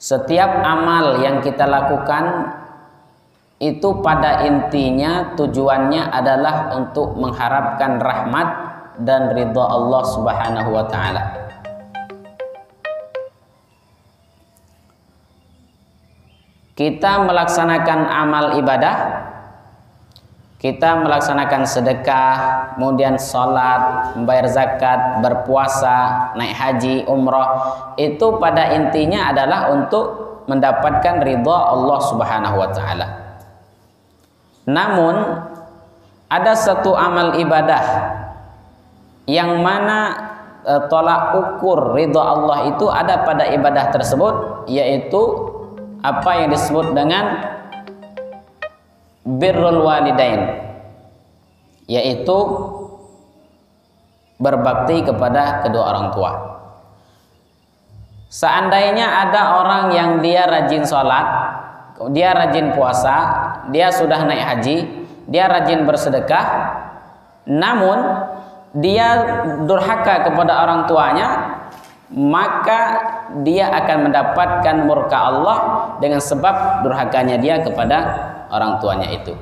Setiap amal yang kita lakukan itu pada intinya tujuannya adalah untuk mengharapkan rahmat dan ridha Allah Subhanahu wa taala. Kita melaksanakan amal ibadah, kita melaksanakan sedekah, kemudian sholat, membayar zakat, berpuasa, naik haji, umrah, itu pada intinya adalah untuk mendapatkan ridha Allah Subhanahu wa taala. Namun ada satu amal ibadah yang mana tolak ukur ridha Allah itu ada pada ibadah tersebut, yaitu apa yang disebut dengan birrul walidain, yaitu berbakti kepada kedua orang tua. Seandainya ada orang yang dia rajin sholat, dia rajin puasa, dia sudah naik haji, dia rajin bersedekah, namun dia durhaka kepada orang tuanya, maka dia akan mendapatkan murka Allah dengan sebab durhakanya dia kepada orang tuanya itu.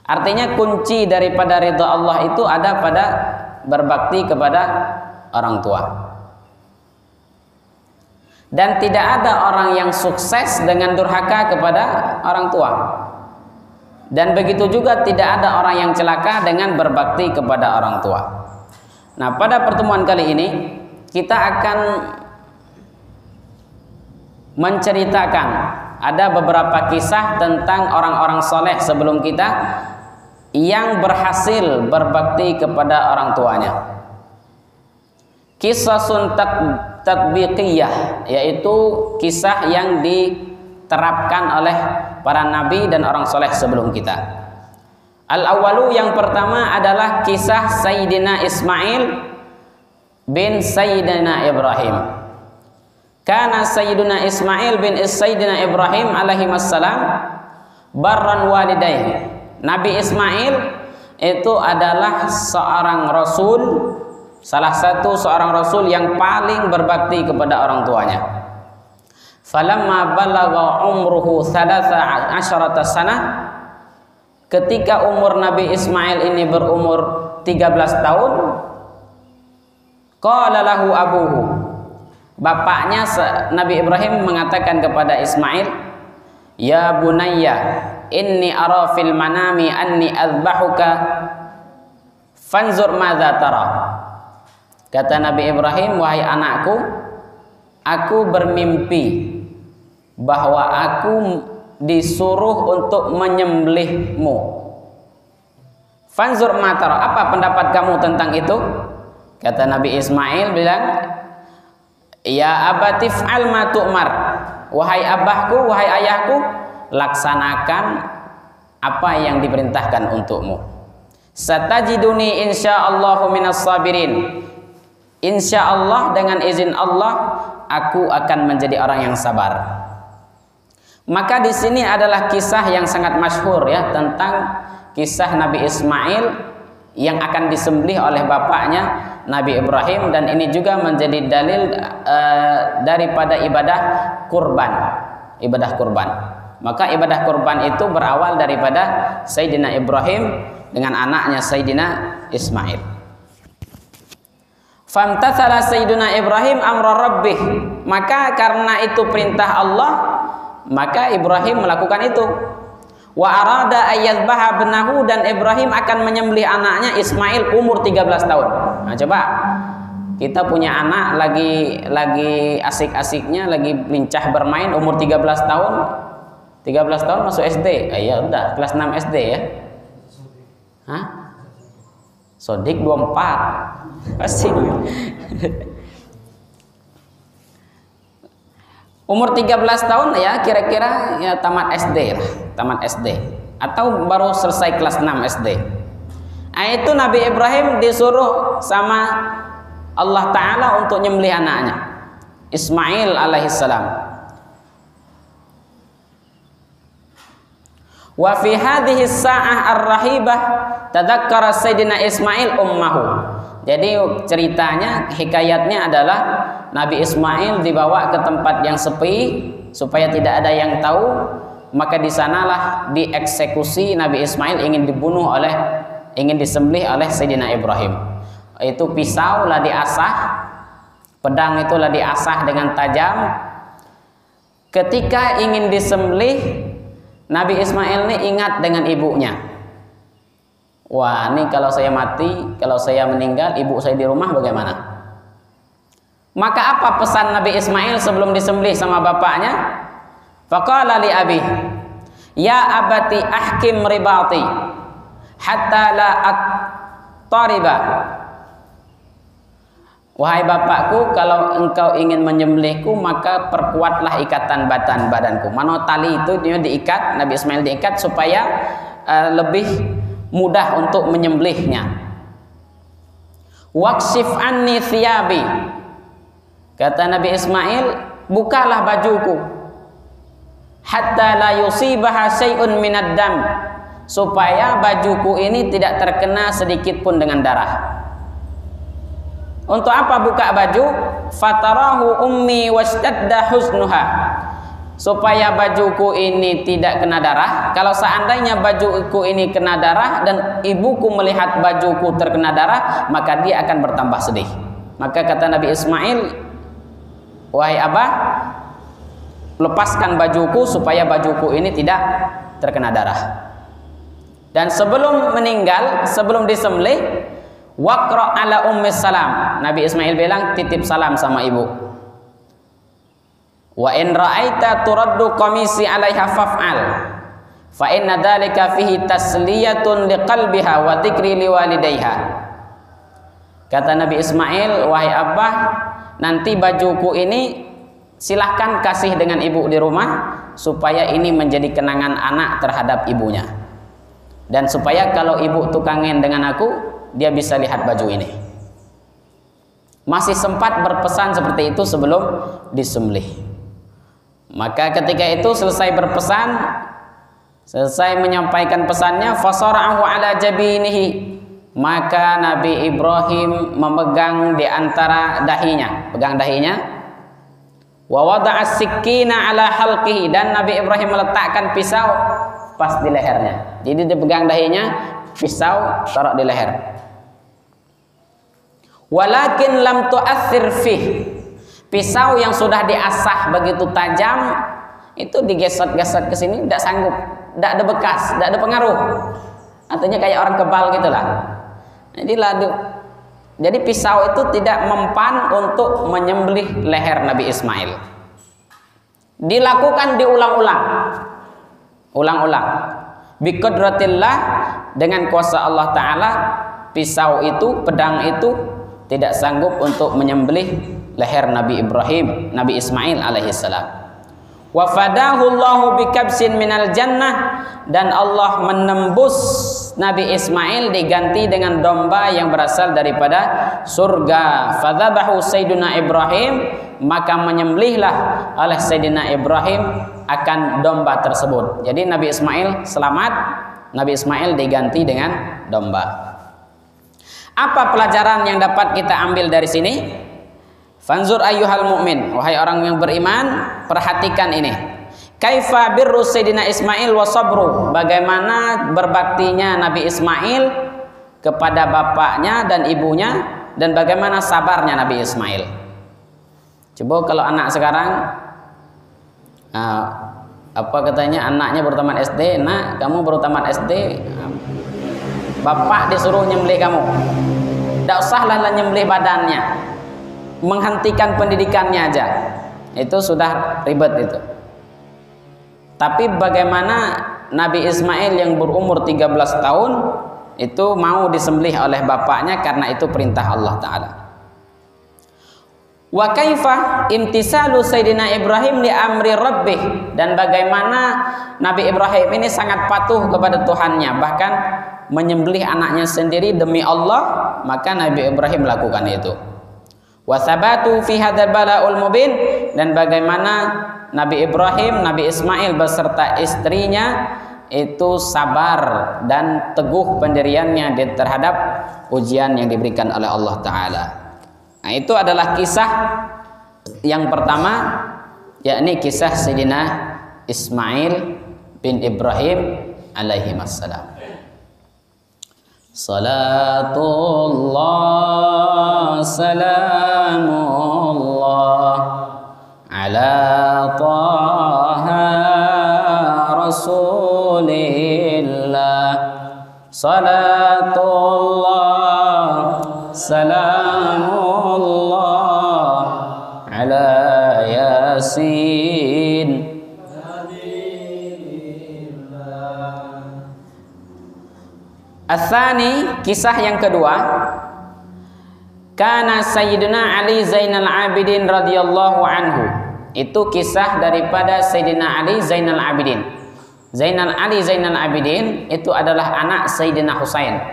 Artinya kunci daripada ridha Allah itu ada pada berbakti kepada orang tua. Dan tidak ada orang yang sukses dengan durhaka kepada orang tua. Dan begitu juga tidak ada orang yang celaka dengan berbakti kepada orang tua. Nah, pada pertemuan kali ini kita akan menceritakan ada beberapa kisah tentang orang-orang soleh sebelum kita yang berhasil berbakti kepada orang tuanya. Kisasun tatbiqiyah, yaitu kisah yang diterapkan oleh para nabi dan orang soleh sebelum kita. Al-awwalu, yang pertama adalah kisah Sayyidina Ismail bin Sayyidina Ibrahim. Karena Sayyidina Ismail bin Sayyidina Ibrahim alaihi wassalam barran walidayhi. Nabi Ismail itu adalah seorang rasul, salah satu seorang rasul yang paling berbakti kepada orang tuanya. Falamma balagha umruhu 13 sanah, ketika umur Nabi Ismail ini berumur 13 tahun, qala lahu abuhu, bapaknya Nabi Ibrahim mengatakan kepada Ismail, ya bunayya inni ara fil manami anni azbahuka fanzur madza tara. Kata Nabi Ibrahim, wahai anakku, aku bermimpi bahwa aku disuruh untuk menyembelihmu. Fanzur madza tara, apa pendapat kamu tentang itu? Kata Nabi Ismail bilang, ya abati fa'al ma tu'mar, wahai abahku, wahai ayahku, laksanakan apa yang diperintahkan untukmu. Satajiduni insyaallahu minas sabirin, insyaallah dengan izin Allah aku akan menjadi orang yang sabar. Maka di sini adalah kisah yang sangat masyhur ya, tentang kisah Nabi Ismail yang akan disembelih oleh bapaknya Nabi Ibrahim, dan ini juga menjadi dalil daripada ibadah kurban, ibadah kurban. Maka ibadah kurban itu berawal daripada Sayyidina Ibrahim dengan anaknya Sayyidina Ismail. Famtathala Sayyidina Ibrahim amra rabbih, maka karena itu perintah Allah, maka Ibrahim melakukan itu. Wa arada ayyadbaha benahu, dan Ibrahim akan menyembelih anaknya Ismail umur 13 tahun. Nah, coba kita punya anak lagi asik-asiknya, lagi lincah bermain, umur 13 tahun. 13 tahun masuk SD. Ya udah, kelas 6 SD ya. Hah? Sodik 24. Asik. Umur 13 tahun ya, kira-kira ya tamat SD lah, tamat SD atau baru selesai kelas 6 SD. Nah, itu Nabi Ibrahim disuruh sama Allah Ta'ala untuk nyembelih anaknya Ismail alaihissalam. Wa fi hadhihi sa'ah ar-rahibah tadzakkara Sayyidina Ismail ummahu. Jadi ceritanya, hikayatnya adalah Nabi Ismail dibawa ke tempat yang sepi supaya tidak ada yang tahu. Maka di sanalah dieksekusi Nabi Ismail, ingin disembelih oleh Sayyidina Ibrahim. Itu pisau lah diasah, pedang itulah diasah dengan tajam. Ketika ingin disembelih, Nabi Ismail ini ingat dengan ibunya. Wah, ini kalau saya mati, kalau saya meninggal, ibu saya di rumah bagaimana? Maka apa pesan Nabi Ismail sebelum disembelih sama bapaknya? Faqala li abi, ya abati ahkim ribati hatta la at-tariba. Wahai bapakku, kalau engkau ingin menyembelihku, maka perkuatlah ikatan badanku. Mano tali itu dia diikat, Nabi Ismail diikat supaya lebih mudah untuk menyembelihnya. Waqsif anni thiyabi. Kata Nabi Ismail, bukalah bajuku. Hatta la yusibaha syai'un minad dam, supaya bajuku ini tidak terkena sedikit pun dengan darah. Untuk apa buka baju? Fatarahu ummi washtadda huznuha, supaya bajuku ini tidak kena darah. Kalau seandainya bajuku ini kena darah dan ibuku melihat bajuku terkena darah, maka dia akan bertambah sedih. Maka kata Nabi Ismail, wahai abah, lepaskan bajuku supaya bajuku ini tidak terkena darah. Dan sebelum meninggal, sebelum disembelih, waqra ala ummi salam, Nabi Ismail bilang titip salam sama ibu. Wa in ra'aita turaddu qamisi 'alaiha faf'al fa inna dzalika fihi tasliyatun liqalbiha wa dzikri liwalidayha. Kata Nabi Ismail, wahai abah, nanti bajuku ini silahkan kasih dengan ibu di rumah, supaya ini menjadi kenangan anak terhadap ibunya, dan supaya kalau ibu tuh kangen dengan aku, dia bisa lihat baju ini. Masih sempat berpesan seperti itu sebelum disembelih. Maka ketika itu selesai berpesan, selesai menyampaikan pesannya, fasara'ahu ala jabinihi, maka Nabi Ibrahim memegang di antara dahinya, pegang dahinya. Wa wada'a as-sikkina ala halqihi, dan Nabi Ibrahim meletakkan pisau pas di lehernya. Jadi dia pegang dahinya, pisau taruh di leher. Walakin lam tu'athir fih, pisau yang sudah diasah begitu tajam itu digesot-gesot ke sini tidak sanggup, tidak ada bekas, tidak ada pengaruh. Artinya kayak orang kebal gitulah. Jadi pisau itu tidak mempan untuk menyembelih leher Nabi Ismail. Dilakukan diulang-ulang. Biqudratillah, dengan kuasa Allah Ta'ala, pisau itu, pedang itu tidak sanggup untuk menyembelih leher Nabi Ibrahim, Nabi Ismail alaihissalam. Wa fadahu Allahu bikabsin minal jannah, dan Allah menembus Nabi Ismail diganti dengan domba yang berasal daripada surga. Fadzabahu Sayyidina Ibrahim, maka menyembelihlah oleh Sayyidina Ibrahim akan domba tersebut. Jadi Nabi Ismail selamat, Nabi Ismail diganti dengan domba. Apa pelajaran yang dapat kita ambil dari sini? Fanzur ayyuhal mu'min, wahai orang yang beriman, perhatikan ini. Kaifa birru Sayyidina Ismail wa sabru, bagaimana berbaktinya Nabi Ismail kepada bapaknya dan ibunya, dan bagaimana sabarnya Nabi Ismail. Coba kalau anak sekarang apa katanya, anaknya baru tamat SD, nak kamu baru tamat SD, bapak disuruh nyembelih kamu, tidak usahlah nyembelih badannya, menghentikan pendidikannya aja, itu sudah ribet itu. Tapi bagaimana Nabi Ismail yang berumur 13 tahun itu mau disembelih oleh bapaknya karena itu perintah Allah Ta'ala. Wa kaifa imtisalu Sayyidina Ibrahim li amri rabbih, dan bagaimana Nabi Ibrahim ini sangat patuh kepada Tuhannya, bahkan menyembelih anaknya sendiri demi Allah, maka Nabi Ibrahim melakukan itu. Wa thabatu fi hadzal bala'ul mubin, dan bagaimana Nabi Ibrahim, Nabi Ismail beserta istrinya itu sabar dan teguh pendiriannya terhadap ujian yang diberikan oleh Allah Ta'ala. Nah, itu adalah kisah Yang pertama yakni kisah Sayyidina Ismail bin Ibrahim alaihi wassalam. Salatullah salamullah ala taha rasulillah. Salatullah salamullah ala yasin. Ats-tsani, kisah yang kedua, kana Sayyidina Ali Zainal Abidin radhiyallahu anhu. Itu kisah daripada Sayyidina Ali Zainal Abidin. Zainal Ali Zainal Abidin itu adalah anak Sayyidina Husain.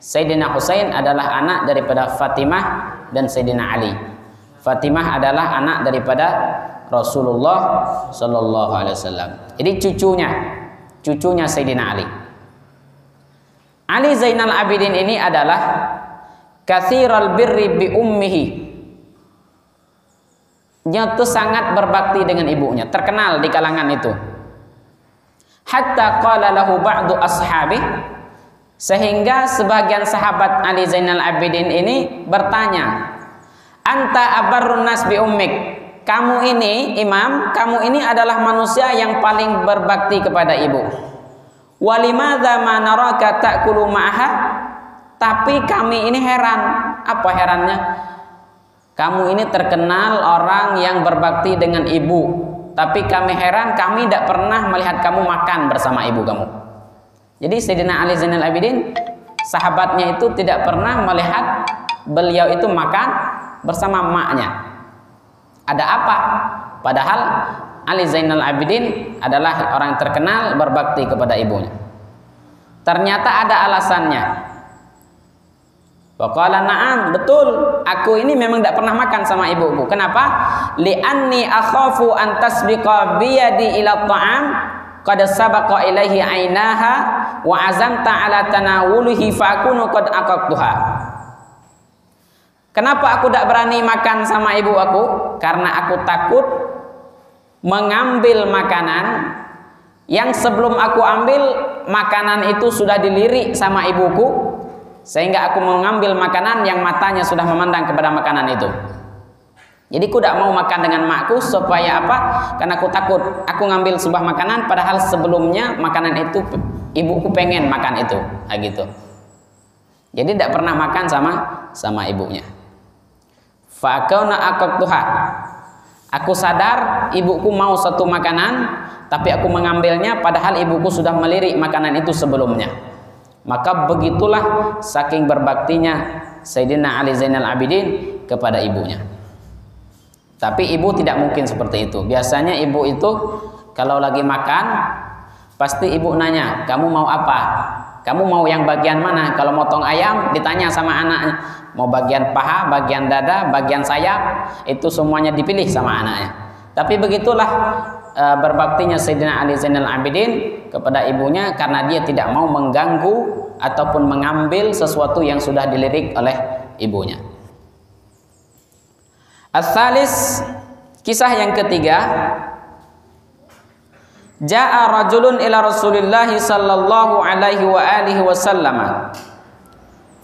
Sayyidina Husain adalah anak daripada Fatimah dan Sayyidina Ali. Fatimah adalah anak daripada Rasulullah sallallahu alaihi wasallam. Jadi cucunya Sayyidina Ali. Ali Zainal Abidin ini adalah katsiral birri bi ummihi. Dia tuh sangat berbakti dengan ibunya, terkenal di kalangan itu. Hatta qala lahu ba'du ashabi, sehingga sebagian sahabat Ali Zainal Abidin ini bertanya, anta abarrun nas bi ummik. Kamu ini imam, kamu ini adalah manusia yang paling berbakti kepada ibu. Walimadza ma naraka ta'kulu ma'aha? Tapi kami ini heran. Apa herannya? Kamu ini terkenal orang yang berbakti dengan ibu, tapi kami heran, kami tidak pernah melihat kamu makan bersama ibu kamu. Jadi Sayyidina Ali Zainal Abidin, sahabatnya itu tidak pernah melihat beliau itu makan bersama maknya. Ada apa? Padahal Ali Zainal Abidin adalah orang terkenal berbakti kepada ibunya. Ternyata ada alasannya. Waqala na'am, betul, aku ini memang tidak pernah makan sama ibuku. Kenapa? Li'anni akhafu an tasbiqa biyadi ila ta'am qad sabaqa ilaihi ainaha wa azamta ala tanawulihi fa akunu qad aqaqtuha. Kenapa aku tidak berani makan sama ibu aku? Karena aku takut mengambil makanan yang sebelum aku ambil makanan itu sudah dilirik sama ibuku, sehingga aku mengambil makanan yang matanya sudah memandang kepada makanan itu. Jadi aku tidak mau makan dengan makku, supaya apa? Karena aku takut aku ngambil sebuah makanan padahal sebelumnya makanan itu ibuku pengen makan itu, gitu. Jadi tidak pernah makan sama ibunya. Fa kauna aqaqtuha. Aku sadar ibuku mau satu makanan, tapi aku mengambilnya padahal ibuku sudah melirik makanan itu sebelumnya. Maka begitulah saking berbaktinya Sayyidina Ali Zainal Abidin kepada ibunya. Tapi ibu tidak mungkin seperti itu. Biasanya ibu itu kalau lagi makan, pasti ibu nanya, kamu mau apa? Kamu mau yang bagian mana? Kalau motong ayam ditanya sama anaknya, mau bagian paha, bagian dada, bagian sayap, itu semuanya dipilih sama anaknya. Tapi begitulah berbaktinya Sayyidina Ali Zainal Abidin kepada ibunya, karena dia tidak mau mengganggu ataupun mengambil sesuatu yang sudah dilirik oleh ibunya. Ats-tsalis, kisah yang ketiga, Ja'a rajulun ila Rasulillah sallallahu alaihi wa alihi wasallam.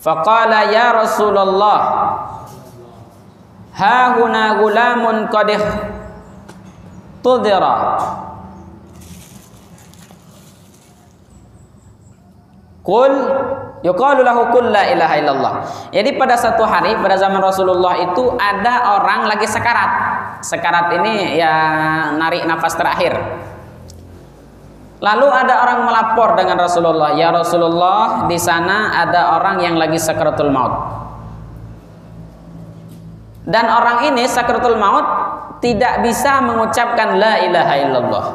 Faqala ya Rasulullah, ha huna gulamun qad tudira. Qul yuqalu lahu qul la ilaha illallah. Jadi pada satu hari pada zaman Rasulullah itu ada orang lagi sekarat. Sekarat ini ya narik nafas terakhir. Lalu ada orang melapor dengan Rasulullah, ya Rasulullah, di sana ada orang yang lagi sakaratul maut. Dan orang ini sakaratul maut tidak bisa mengucapkan la ilaha illallah.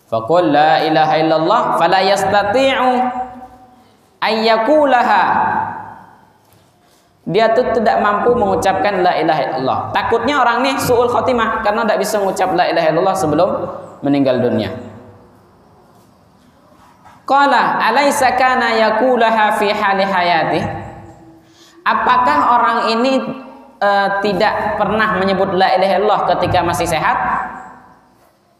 Faqul la ilaha illallah fala yastati'u ayyakulaha. Dia tuh tidak mampu mengucapkan la ilaha illallah. Takutnya orang ini su'ul khotimah karena tidak bisa mengucap la ilaha illallah sebelum meninggal dunia. Qala alaysa kana yaqulaha fi hali hayati. Apakah orang ini tidak pernah menyebut la ilaha illallah ketika masih sehat?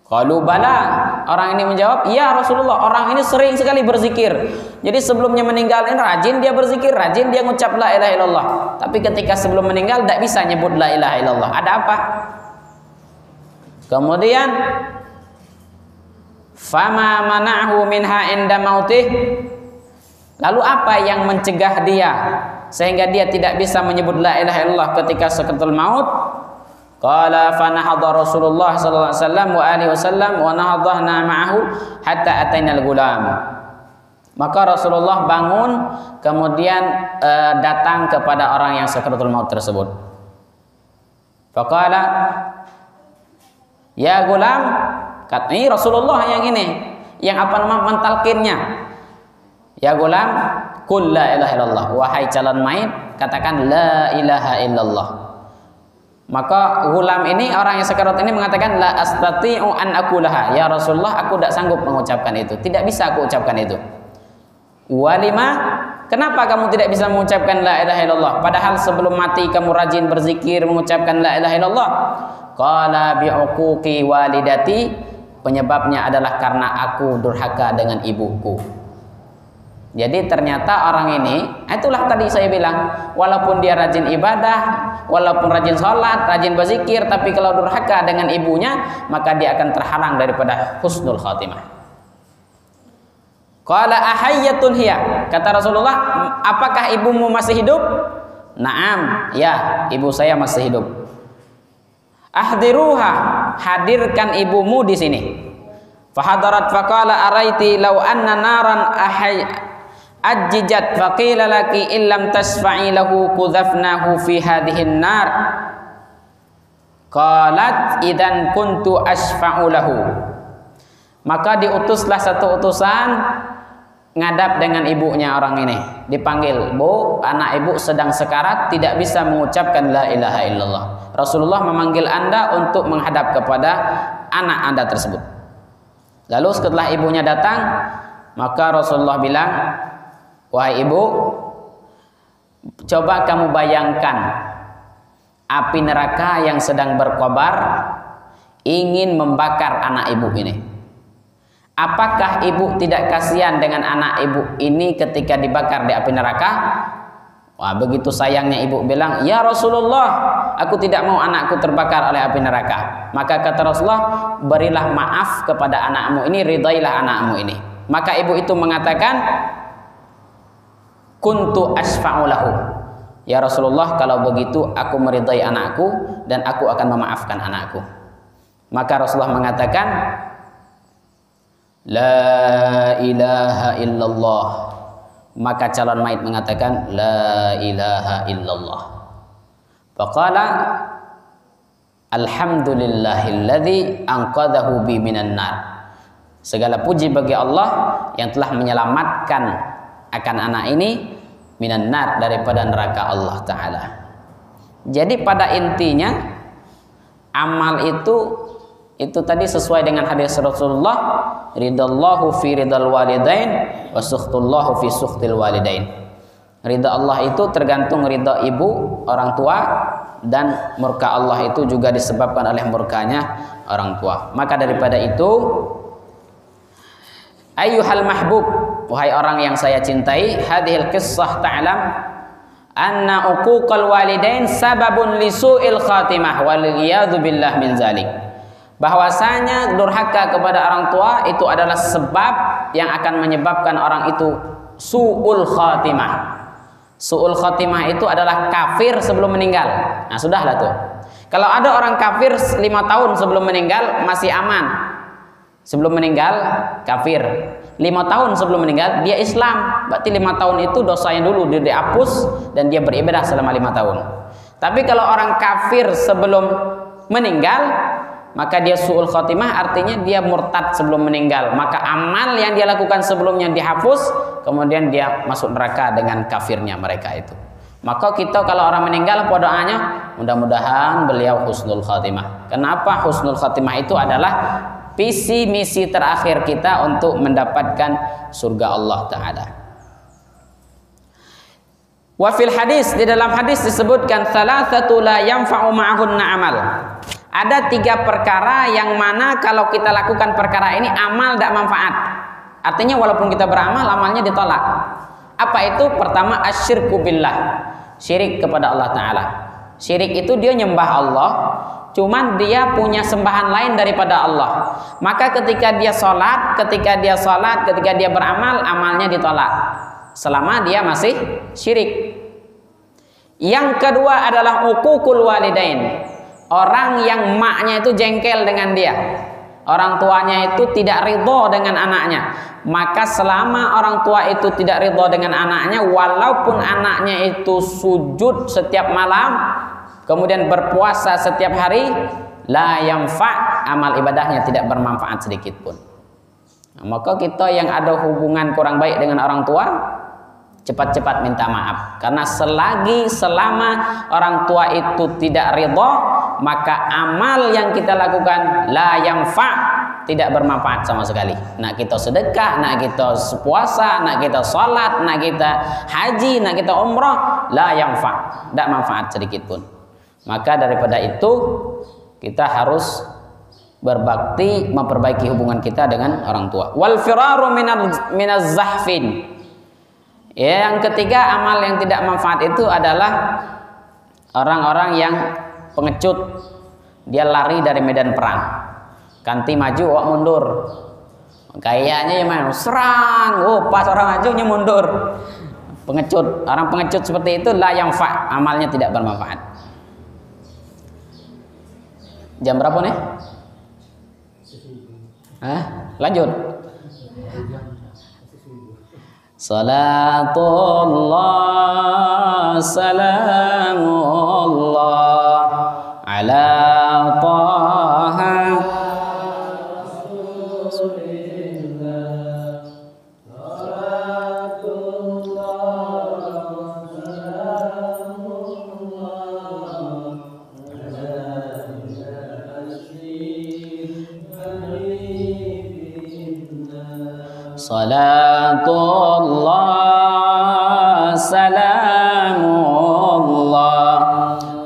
Qalu bala. Orang ini menjawab, ya Rasulullah, orang ini sering sekali berzikir. Jadi sebelumnya meninggal ini rajin dia berzikir, rajin dia ngucap la ilaha illallah. Tapi ketika sebelum meninggal tidak bisa nyebut la ilaha illallah. Ada apa? Kemudian fama mana'hu minha inda mautih. Lalu apa yang mencegah dia sehingga dia tidak bisa menyebut la ilaha illallah ketika sakaratul maut? Qala fa nahadha Rasulullah sallallahu alaihi wasallam wa alihi wasallam wa nahadhna ma'ahu hatta atainal gulam. Maka Rasulullah bangun kemudian datang kepada orang yang sakaratul maut tersebut. Faqala ya gulam, katanya Rasulullah yang ini yang apa nama mentalkinnya. Ya gulam, qul la ilaha illallah, wahai calon mayit katakan la ilaha illallah. Maka gulam ini, orang yang sekarat ini mengatakan la astati'u an aqulaha, ya Rasulullah aku tidak sanggup mengucapkan itu, tidak bisa aku ucapkan itu. Walima, kenapa kamu tidak bisa mengucapkan la ilaha illallah padahal sebelum mati kamu rajin berzikir mengucapkan la ilaha illallah? Qala bi'uquqi walidati, penyebabnya adalah karena aku durhaka dengan ibuku. Jadi ternyata orang ini, itulah tadi saya bilang, walaupun dia rajin ibadah, walaupun rajin sholat, rajin berzikir, tapi kalau durhaka dengan ibunya, maka dia akan terhalang daripada husnul khatimah. Qala ahayyatun hiya, kata Rasulullah, apakah ibumu masih hidup? Naam, ya, ibu saya masih hidup. Ahdiruha, hadirkan ibumu di sini. Fahadarat faqala araiti law anna naran ajjijat faqila laki illam tasfa'i lahu qudhafnahu fi hadhihi nar. Qalat idan kuntu asfa'u lahu. Maka diutuslah satu utusan ngadap dengan ibunya orang ini. Dipanggil, "Bu, anak ibu sedang sekarat, tidak bisa mengucapkan la ilaha illallah." Rasulullah memanggil Anda untuk menghadap kepada anak Anda tersebut. Lalu setelah ibunya datang, maka Rasulullah bilang, "Wahai ibu, coba kamu bayangkan api neraka yang sedang berkobar ingin membakar anak ibu ini. Apakah ibu tidak kasihan dengan anak ibu ini ketika dibakar di api neraka?" Wah, begitu sayangnya ibu bilang, "Ya Rasulullah, aku tidak mau anakku terbakar oleh api neraka." Maka kata Rasulullah, "Berilah maaf kepada anakmu ini, ridailah anakmu ini." Maka ibu itu mengatakan, "Kuntu asfa'u lahu." Ya Rasulullah, kalau begitu aku meridai anakku dan aku akan memaafkan anakku. Maka Rasulullah mengatakan, "La ilaha illallah." Maka calon mayit mengatakan, "La ilaha illallah." Faqala, "Alhamdulillahilladzi anqadhahu bi minan nar." Segala puji bagi Allah yang telah menyelamatkan akan anak ini minan nar, daripada neraka Allah Ta'ala. Jadi pada intinya amal itu tadi sesuai dengan hadis Rasulullah, ridallahu fi ridal walidain wa sukhtullahu fi sukhtil walidain. Ridha Allah itu tergantung ridha ibu, orang tua, dan murka Allah itu juga disebabkan oleh murkanya orang tua. Maka daripada itu, ayyuhal mahbub, wahai orang yang saya cintai, hadhil qissah ta'lam anna uquqal walidain sababun lisu'il khatimah wal iyadu billah min zalik. Bahwasanya durhaka kepada orang tua itu adalah sebab yang akan menyebabkan orang itu su'ul khatimah. Su'ul khatimah itu adalah kafir sebelum meninggal. Nah, sudahlah tuh. Kalau ada orang kafir 5 tahun sebelum meninggal masih aman. Sebelum meninggal kafir. 5 tahun sebelum meninggal dia Islam. Berarti 5 tahun itu dosanya dulu dia dihapus dan dia beribadah selama 5 tahun. Tapi kalau orang kafir sebelum meninggal, maka dia su'ul khatimah, artinya dia murtad sebelum meninggal. Maka amal yang dia lakukan sebelumnya dihapus, kemudian dia masuk neraka dengan kafirnya mereka itu. Maka kita kalau orang meninggal apa doanya? Mudah-mudahan beliau husnul khatimah. Kenapa husnul khatimah itu adalah visi misi terakhir kita untuk mendapatkan surga Allah Ta'ala. Wa fil hadis, di dalam hadis disebutkan salasatu la yanfa'u ma'ahunna amal. Ada 3 perkara yang mana kalau kita lakukan perkara ini amal tidak manfaat. Artinya walaupun kita beramal, amalnya ditolak. Apa itu? Pertama, asyirku billah, syirik kepada Allah Ta'ala. Syirik itu dia nyembah Allah, cuman dia punya sembahan lain daripada Allah. Maka ketika dia sholat, ketika dia beramal, amalnya ditolak selama dia masih syirik. Yang kedua adalah uququl walidain, orang yang maknya itu jengkel dengan dia, orang tuanya itu tidak ridho dengan anaknya. Maka selama orang tua itu tidak ridho dengan anaknya, walaupun anaknya itu sujud setiap malam, kemudian berpuasa setiap hari, la yanfa', amal ibadahnya tidak bermanfaat sedikit pun. Nah, maka kita yang ada hubungan kurang baik dengan orang tua, cepat-cepat minta maaf, karena selama orang tua itu tidak ridho, maka amal yang kita lakukan la yanfa', tidak bermanfaat sama sekali. Nak kita sedekah, nak kita puasa, nak kita salat, nak kita haji, nak kita umrah, la yanfa', tidak manfaat sedikit pun. Maka daripada itu kita harus berbakti, memperbaiki hubungan kita dengan orang tua. Wal firaru minaz zahfin. Yang ketiga, amal yang tidak manfaat itu adalah orang-orang yang pengecut. Dia lari dari medan perang, ganti maju, wak mundur. Kayaknya yang serang, pas orang majunya mundur. Pengecut, orang pengecut seperti itu la yanfa', amalnya tidak bermanfaat. Jam berapa nih? Lanjut. Salatullah salamullah ala taha Rasulillah. Salatullah salamullah ala Salatullah salamullah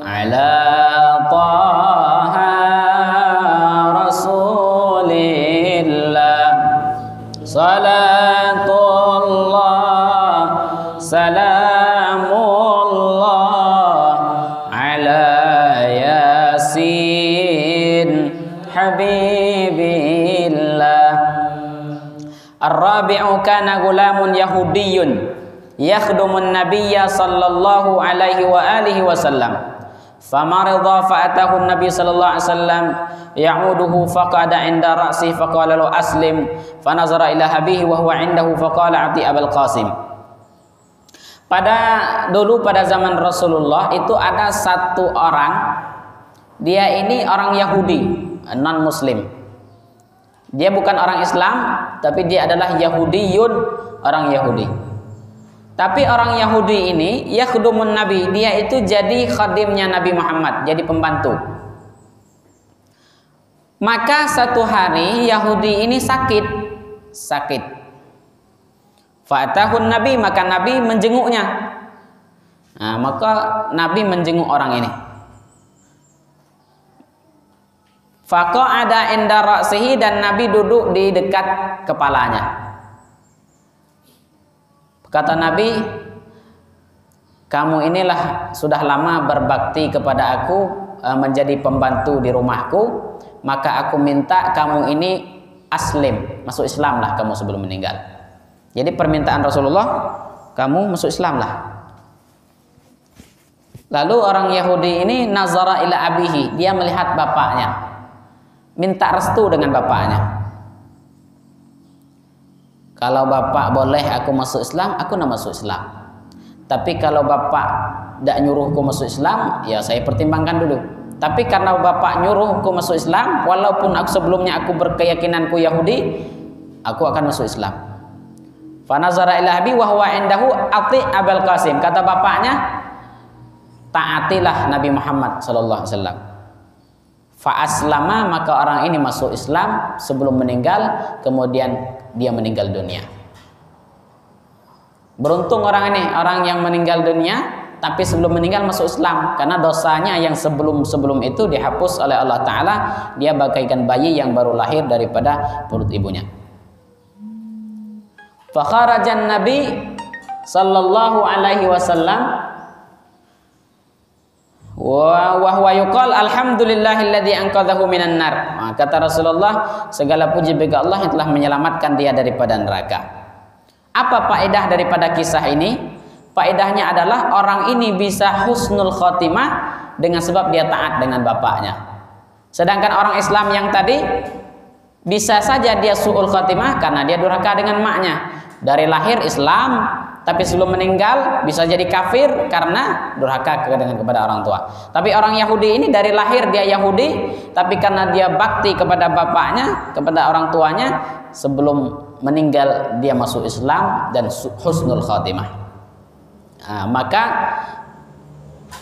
ala taha Rasulillah. Salatullah salamullah ala Yasin Habibillah. Ar-rabi'u kana gulamun yahudiyyun yakhdumun nabiyya sallallahu alaihi wa alihi wasallam. Famarida fa'atahu an-nabi sallallahu alaihi wasallam ya'uduhu faqada 'inda ra'sihi faqala lahu aslim fanazara ila habihi wa huwa 'indahu faqala ati Abul Qasim. Pada zaman Rasulullah itu ada satu orang, dia ini orang Yahudi, non muslim. Dia bukan orang Islam, tapi dia adalah Yahudiyun, orang Yahudi. Tapi orang Yahudi ini yakhdumun Nabi, dia itu jadi khadimnya Nabi Muhammad, jadi pembantu. Maka satu hari Yahudi ini sakit. Fa'atahun Nabi, maka Nabi menjenguknya. Nah, maka Nabi menjenguk orang ini. Faqa'ada inda ra'sihi, dan Nabi duduk di dekat kepalanya. Kata Nabi, kamu inilah sudah lama berbakti kepada aku, menjadi pembantu di rumahku, maka aku minta kamu ini aslim, masuk Islam lah kamu sebelum meninggal. Jadi permintaan Rasulullah, kamu masuk Islam lah. Lalu orang Yahudi ini nazara ila abihi, dia melihat bapaknya, minta restu dengan bapaknya. Kalau bapak boleh aku masuk Islam, aku nak masuk Islam. Tapi kalau bapak tidak nyuruhku masuk Islam, ya saya pertimbangkan dulu. Tapi karena bapak nyuruhku masuk Islam, walaupun sebelumnya aku berkeyakinanku Yahudi, aku akan masuk Islam. Fanazara ila abi wa huwa indahu ati Abul Qasim. Kata bapaknya, taatilah Nabi Muhammad sallallahu alaihi wasallam. Fa'aslama, maka orang ini masuk Islam sebelum meninggal, kemudian dia meninggal dunia. Beruntung orang ini, orang yang meninggal dunia tapi sebelum meninggal masuk Islam, karena dosanya yang sebelum itu dihapus oleh Allah Ta'ala. Dia bagaikan bayi yang baru lahir daripada perut ibunya. Fakharajan Nabi sallallahu alaihi wasallam wa huwa yuqal alhamdulillahilladzi anqadhahu minan nar. Kata Rasulullah, segala puji bagi Allah yang telah menyelamatkan dia daripada neraka. Apa faedah daripada kisah ini? Faedahnya adalah orang ini bisa husnul khotimah dengan sebab dia taat dengan bapaknya. Sedangkan orang Islam yang tadi bisa saja dia su'ul khotimah karena dia durhaka dengan maknya. Dari lahir Islam, tapi sebelum meninggal bisa jadi kafir karena durhaka kepada orang tua. Tapi orang Yahudi ini dari lahir dia Yahudi, tapi karena dia bakti kepada bapaknya, kepada orang tuanya, sebelum meninggal dia masuk Islam dan husnul khatimah. Maka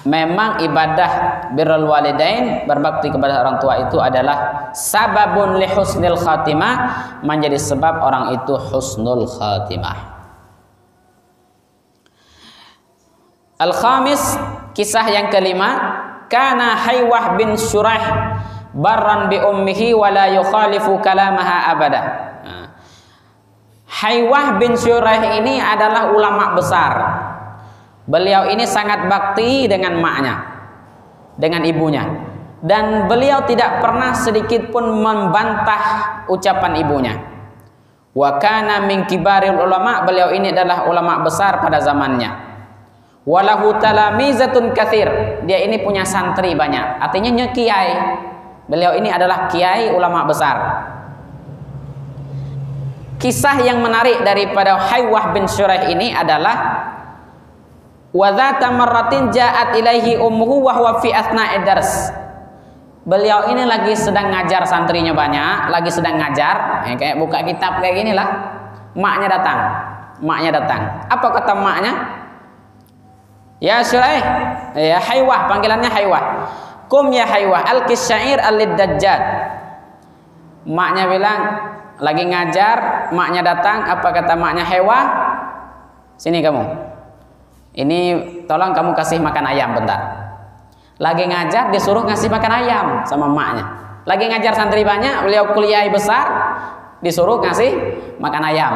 memang ibadah birrul walidain, berbakti kepada orang tua itu adalah sababun li husnil khatimah, menjadi sebab orang itu husnul khatimah. Al-khamis, kisah yang kelima, kana Haywah bin Shuraih barran bi ummihi wa la yukhalifu kalamaha abada. Haywah bin Shuraih ini adalah ulama besar. Beliau ini sangat bakti dengan maknya, dengan ibunya, dan beliau tidak pernah sedikit pun membantah ucapan ibunya. Wa kana min kibaril ulama, beliau ini adalah ulama besar pada zamannya. Walahu talamizatun katsir, dia ini punya santri banyak, artinya kiai. Beliau ini adalah kiai ulama besar. Kisah yang menarik daripada Haywah bin Shuraih ini adalah wa dzata marratin ja'at ilaihi ummuhu wa huwa fi athna'id dars. Beliau ini lagi sedang ngajar santrinya banyak, lagi sedang ngajar, kayak buka kitab kayak ginilah. Maknya datang. Apa kata maknya? Ya Shuraih, ya Haywah, panggilannya Haywah. Kum ya Haywah, alqis syair al-dajjal. Maknya bilang, lagi ngajar, maknya datang. Apa kata maknya? Haywah, sini kamu. Ini tolong kamu kasih makan ayam bentar. Lagi ngajar disuruh ngasih makan ayam sama maknya. Lagi ngajar santri banyak, beliau kuliah besar, disuruh ngasih makan ayam.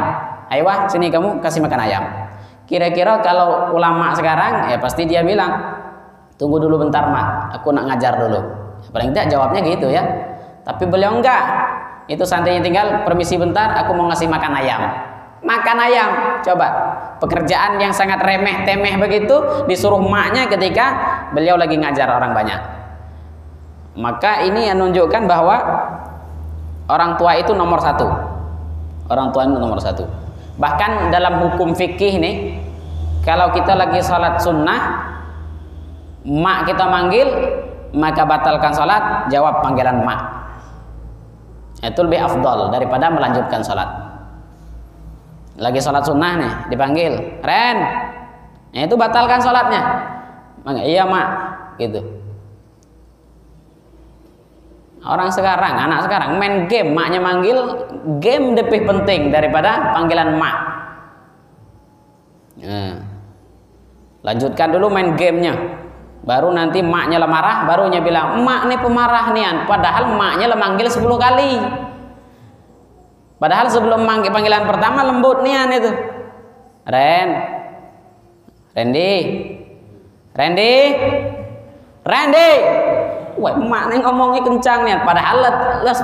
Haywah, sini kamu kasih makan ayam. Kira-kira kalau ulama sekarang ya pasti dia bilang, tunggu dulu bentar mak, aku nak ngajar dulu. Paling tidak jawabnya gitu ya. Tapi beliau enggak. Itu santrinya tinggal, permisi bentar, aku mau ngasih makan ayam. Makan ayam, coba. Pekerjaan yang sangat remeh-temeh begitu disuruh maknya ketika beliau lagi ngajar orang banyak. Maka ini menunjukkan bahwa orang tua itu nomor satu. Orang tua itu nomor satu. Bahkan dalam hukum fikih nih, kalau kita lagi sholat sunnah, mak kita manggil, maka batalkan sholat, jawab panggilan mak. Itu lebih afdol daripada melanjutkan sholat. Lagi sholat sunnah nih, dipanggil, Ren, nah, itu batalkan sholatnya. Iya mak, gitu. Orang sekarang, anak sekarang main game, maknya manggil, game lebih penting daripada panggilan mak. Lanjutkan dulu main gamenya, baru nanti maknya marah, barunya bilang emak nih pemarah nian, padahal maknya manggil 10 kali. Padahal sebelum manggil panggilan pertama lembut nian itu. Randy. Wah, emak nih ngomongnya kencang nih, padahal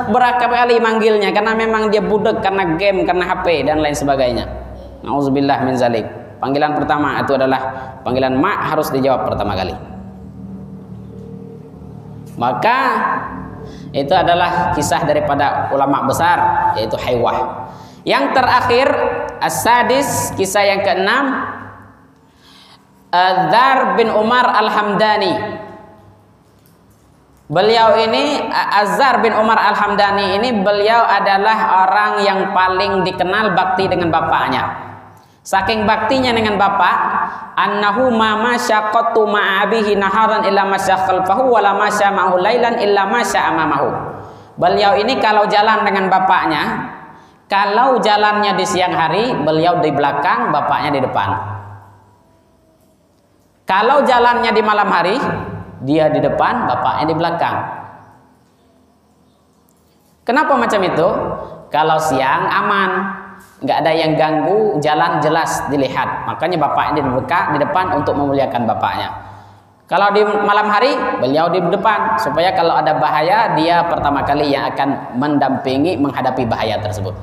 berkali-kali manggilnya karena memang dia budek karena game, karena HP dan lain sebagainya. Nauzubillah min zalik. Panggilan pertama itu adalah panggilan mak, harus dijawab pertama kali. Maka itu adalah kisah daripada ulama besar, yaitu Haywah. Yang terakhir, as-sadis, kisah yang keenam, Dzar bin Umar al-Hamdani. Beliau ini, Dzar bin Umar al-Hamdani ini, beliau adalah orang yang paling dikenal bakti dengan bapaknya. Saking baktinya dengan bapak, annahu ma masyaqqatu ma'abihi naharan illa masya khalfahu wa la masya ma'ahu lailan illa masya amamahu. Beliau ini kalau jalan dengan bapaknya, Kalau jalannya di siang hari, beliau di belakang, bapaknya di depan. Kalau jalannya di malam hari, dia di depan, bapaknya di belakang. Kenapa macam itu? Kalau siang aman, nggak ada yang ganggu, jalan jelas dilihat. Makanya bapaknya di depan untuk memuliakan bapaknya. Kalau di malam hari, beliau di depan, supaya kalau ada bahaya, dia pertama kali yang akan mendampingi menghadapi bahaya tersebut.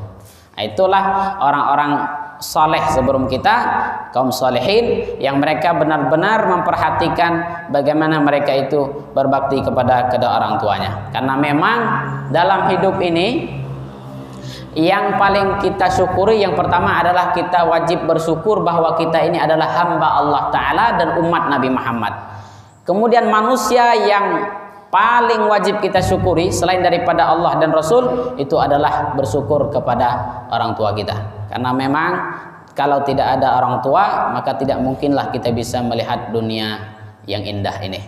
Nah, itulah orang-orang soleh sebelum kita, kaum solehin, yang mereka benar-benar memperhatikan bagaimana mereka itu berbakti kepada kedua orang tuanya. Karena memang dalam hidup ini, yang paling kita syukuri yang pertama adalah kita wajib bersyukur bahwa kita ini adalah hamba Allah Ta'ala dan umat Nabi Muhammad. Kemudian manusia yang paling wajib kita syukuri selain daripada Allah dan Rasul, itu adalah bersyukur kepada orang tua kita. Karena memang kalau tidak ada orang tua, maka tidak mungkinlah kita bisa melihat dunia yang indah ini.